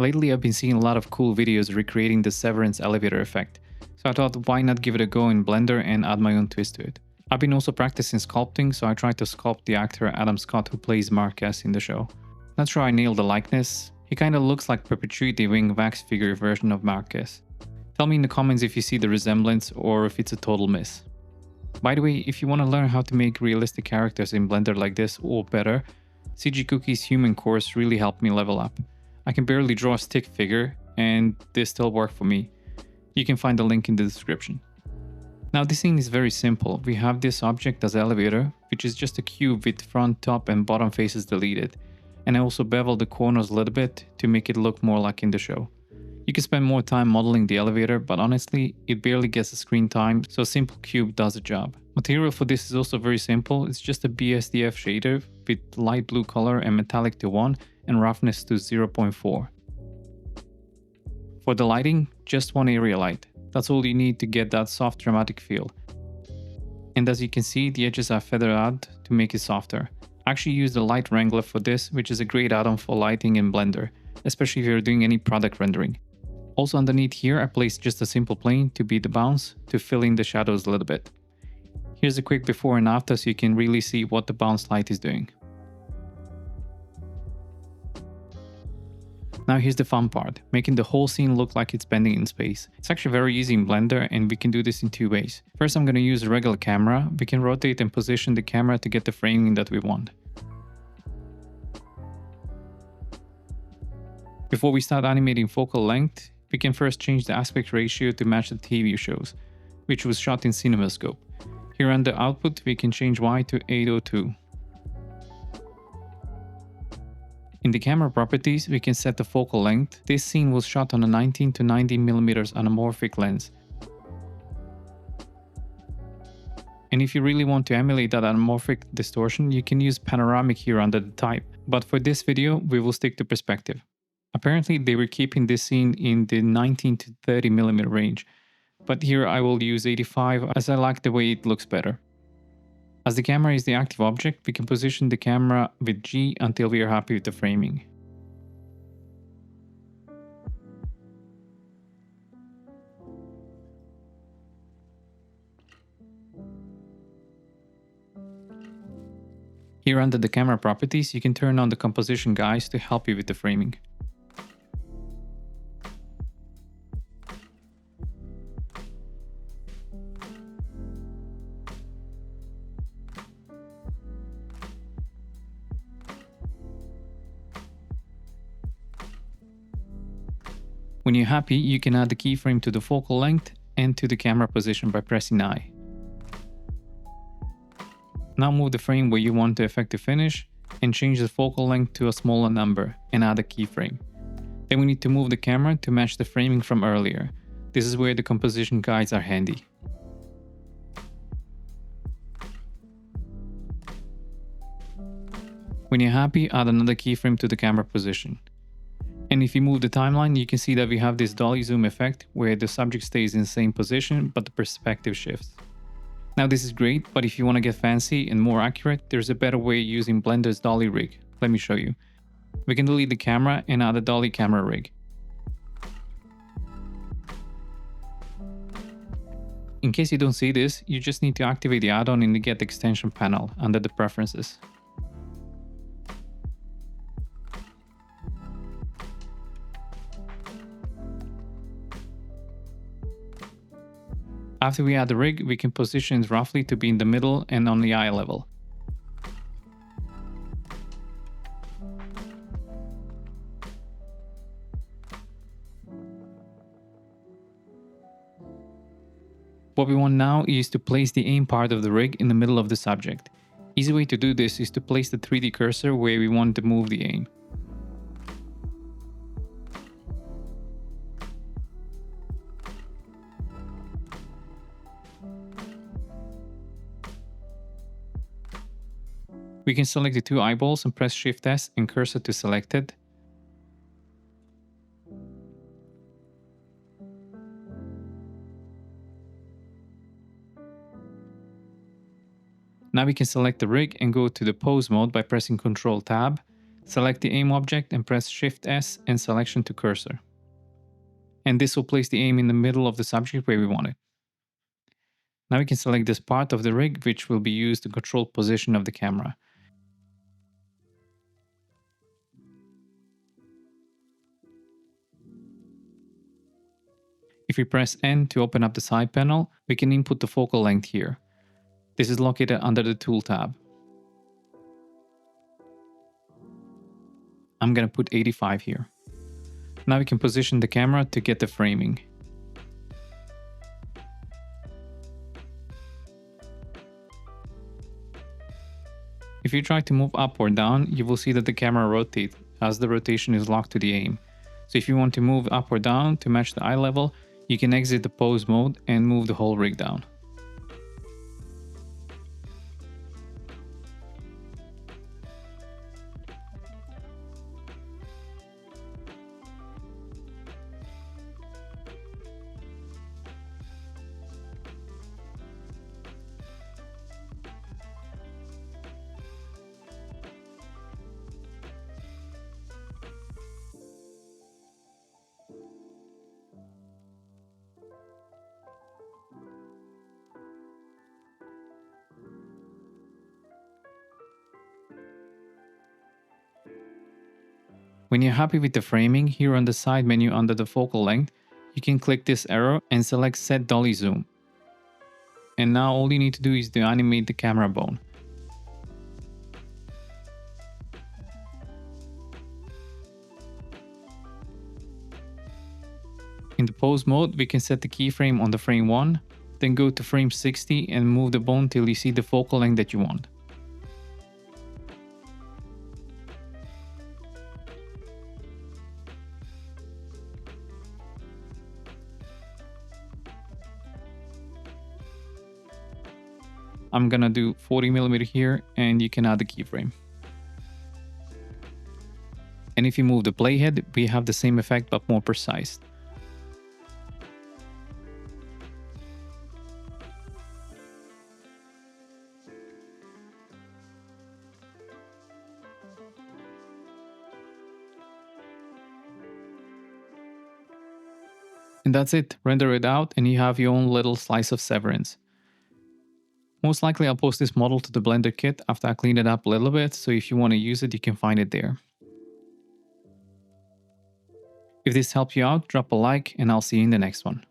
Lately I've been seeing a lot of cool videos recreating the Severance elevator effect, so I thought why not give it a go in Blender and add my own twist to it. I've been also practicing sculpting, so I tried to sculpt the actor Adam Scott who plays Marquez in the show. Not sure I nailed the likeness. He kinda looks like Perpetuity Wing wax figure version of Marquez. Tell me in the comments if you see the resemblance or if it's a total miss. By the way, if you want to learn how to make realistic characters in Blender like this or better, CG Cookie's human course really helped me level up. I can barely draw a stick figure, and this still worked for me. You can find the link in the description. Now this scene is very simple. We have this object as elevator, which is just a cube with front, top and bottom faces deleted. And I also beveled the corners a little bit to make it look more like in the show. You can spend more time modeling the elevator, but honestly, it barely gets the screen time, so a simple cube does the job. Material for this is also very simple. It's just a BSDF shader with light blue color and metallic to 1 and roughness to 0.4. For the lighting, just one area light. That's all you need to get that soft dramatic feel. And as you can see, the edges are feathered out to make it softer. I actually used the Light Wrangler for this, which is a great add-on for lighting in Blender, especially if you're doing any product rendering. Also underneath here I placed just a simple plane to beat the bounce to fill in the shadows a little bit. Here's a quick before and after so you can really see what the bounce light is doing. Now here's the fun part, making the whole scene look like it's bending in space. It's actually very easy in Blender and we can do this in two ways. First I'm going to use a regular camera. We can rotate and position the camera to get the framing that we want. Before we start animating focal length, we can first change the aspect ratio to match the TV shows, which was shot in CinemaScope. Here under output we can change Y to 802. In the camera properties we can set the focal length. This scene was shot on a 19 to 90mm anamorphic lens. And if you really want to emulate that anamorphic distortion, you can use panoramic here under the type, but for this video we will stick to perspective. Apparently they were keeping this scene in the 19 to 30mm range, but here I will use 85 as I like the way it looks better. As the camera is the active object, we can position the camera with G until we are happy with the framing. Here under the camera properties, you can turn on the composition guides to help you with the framing. When you're happy, you can add the keyframe to the focal length and to the camera position by pressing I. Now move the frame where you want the effect to finish and change the focal length to a smaller number and add a keyframe. Then we need to move the camera to match the framing from earlier. This is where the composition guides are handy. When you're happy, add another keyframe to the camera position. And if you move the timeline, you can see that we have this dolly zoom effect where the subject stays in the same position but the perspective shifts. Now this is great, but if you want to get fancy and more accurate, there's a better way using Blender's dolly rig. Let me show you. We can delete the camera and add a dolly camera rig. In case you don't see this, you just need to activate the add-on in the Get Extension panel under the Preferences. After we add the rig, we can position it roughly to be in the middle and on the eye level. What we want now is to place the aim part of the rig in the middle of the subject. Easy way to do this is to place the 3D cursor where we want to move the aim. We can select the two eyeballs and press Shift S and cursor to selected. Now we can select the rig and go to the pose mode by pressing Ctrl Tab, Select the aim object and press Shift S and selection to cursor. And this will place the aim in the middle of the subject where we want it. Now we can select this part of the rig which will be used to control position of the camera. If we press N to open up the side panel, we can input the focal length here. This is located under the Tool tab. I'm gonna put 85 here. Now we can position the camera to get the framing. If you try to move up or down, you will see that the camera rotates as the rotation is locked to the aim. So if you want to move up or down to match the eye level, you can exit the pose mode and move the whole rig down. When you're happy with the framing, here on the side menu under the focal length, you can click this arrow and select Set Dolly Zoom. And now all you need to do is to animate the camera bone. In the pose mode, we can set the keyframe on the frame 1, then go to frame 60 and move the bone till you see the focal length that you want. I'm gonna do 40mm here and you can add the keyframe. And if you move the playhead, we have the same effect but more precise. And that's it, render it out and you have your own little slice of Severance. Most likely I'll post this model to the Blender kit after I clean it up a little bit, so if you want to use it, you can find it there. If this helped you out, drop a like and I'll see you in the next one.